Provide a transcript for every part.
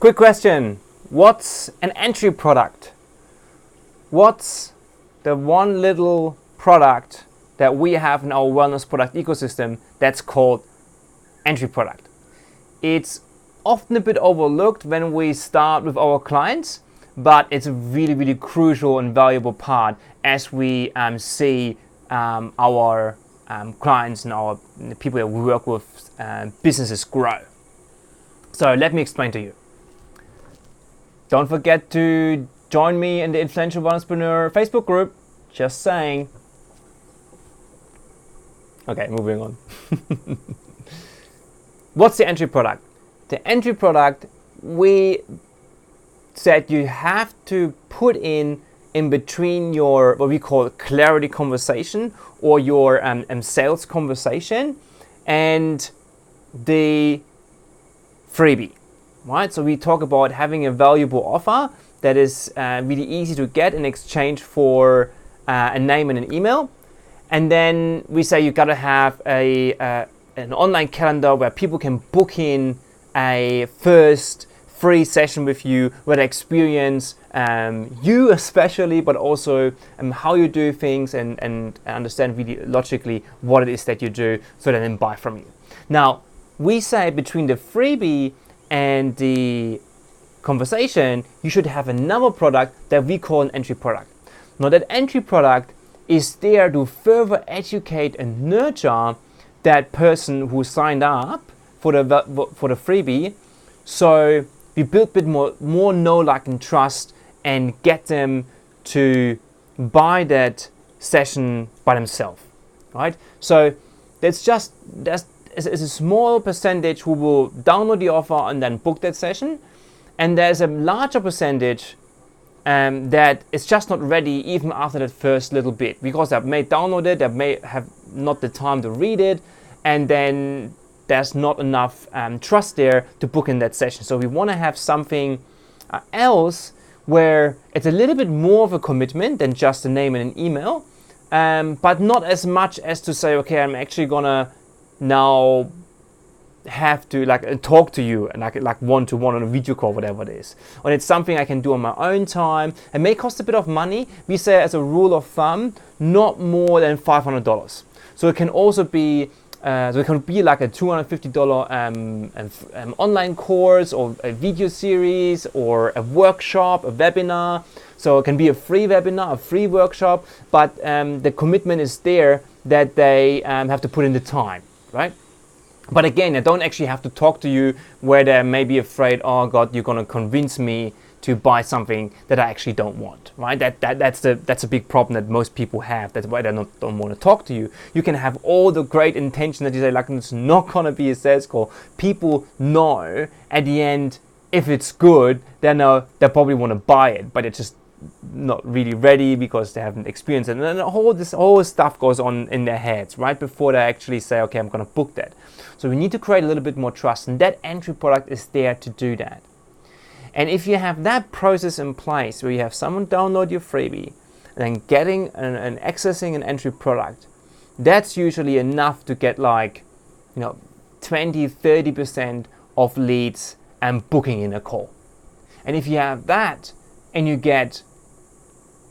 Quick question. What's an entry product? What's the one little product that we have in our wellness product ecosystem that's called entry product? It's often a bit overlooked when we start with our clients, but it's a really, really crucial and valuable part as we see our clients and the people that we work with businesses grow. So let me explain to you. Don't forget to join me in the Influential Wellnesspreneur Facebook group. Just saying. Okay, moving on. What's the entry product? The entry product, we said you have to put in between your, what we call clarity conversation or your sales conversation and the freebie, right? So we talk about having a valuable offer that is really easy to get in exchange for a name and an email. And then we say you gotta have an online calendar where people can book in a first free session with you where they experience you especially, but also how you do things and understand really logically what it is that you do so they then buy from you. Now, we say between the freebie and the conversation, you should have another product that we call an entry product. Now, that entry product is there to further educate and nurture that person who signed up for the freebie, so we build a bit more know, like, and trust and get them to buy that session by themselves, right? So there's a small percentage who will download the offer and then book that session, and there's a larger percentage that is just not ready even after that first little bit, because they may download it, they may have not the time to read it, and then there's not enough trust there to book in that session. So we want to have something else where it's a little bit more of a commitment than just a name and an email, but not as much as to say, okay, I'm actually gonna now have to talk to you and like one-to-one on a video call, whatever it is. Or it's something I can do on my own time. It may cost a bit of money. We say as a rule of thumb, not more than $500. So it can also be like a $250 online course or a video series or a workshop, a webinar. So it can be a free webinar, a free workshop, but the commitment is there that they have to put in the time, right? But again, I don't actually have to talk to you where they may be afraid, oh God, you're gonna convince me to buy something that I actually don't want, right? That's a big problem that most people have. That's why they don't want to talk to you. You can have all the great intention that you say, like, it's not gonna be a sales call. People know at the end, if it's good, they know they probably want to buy it, but it's just not really ready because they haven't experienced it. And then all this stuff goes on in their heads right before they actually say, okay, I'm gonna book that. So we need to create a little bit more trust, and that entry product is there to do that. And if you have that process in place where you have someone download your freebie and then getting and accessing an entry product, that's usually enough to get 20-30% of leads and booking in a call. And if you have that and you get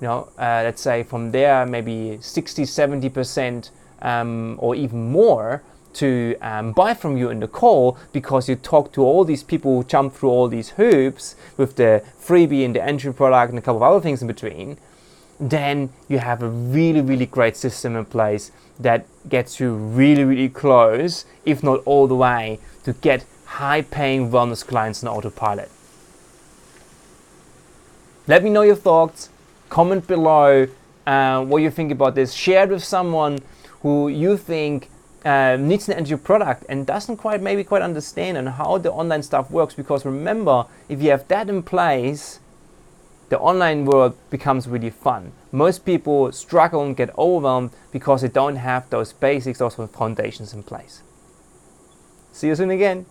let's say from there maybe 60-70% or even more to buy from you in the call, because you talk to all these people who jump through all these hoops with the freebie and the entry product and a couple of other things in between, then you have a really, really great system in place that gets you really, really close, if not all the way, to get high-paying wellness clients on autopilot. Let me know your thoughts. Comment below what you think about this. Share it with someone who you think needs an entry product and doesn't quite understand on how the online stuff works, because remember, if you have that in place, the online world becomes really fun. Most people struggle and get overwhelmed because they don't have those basics, those foundations in place. See you soon again.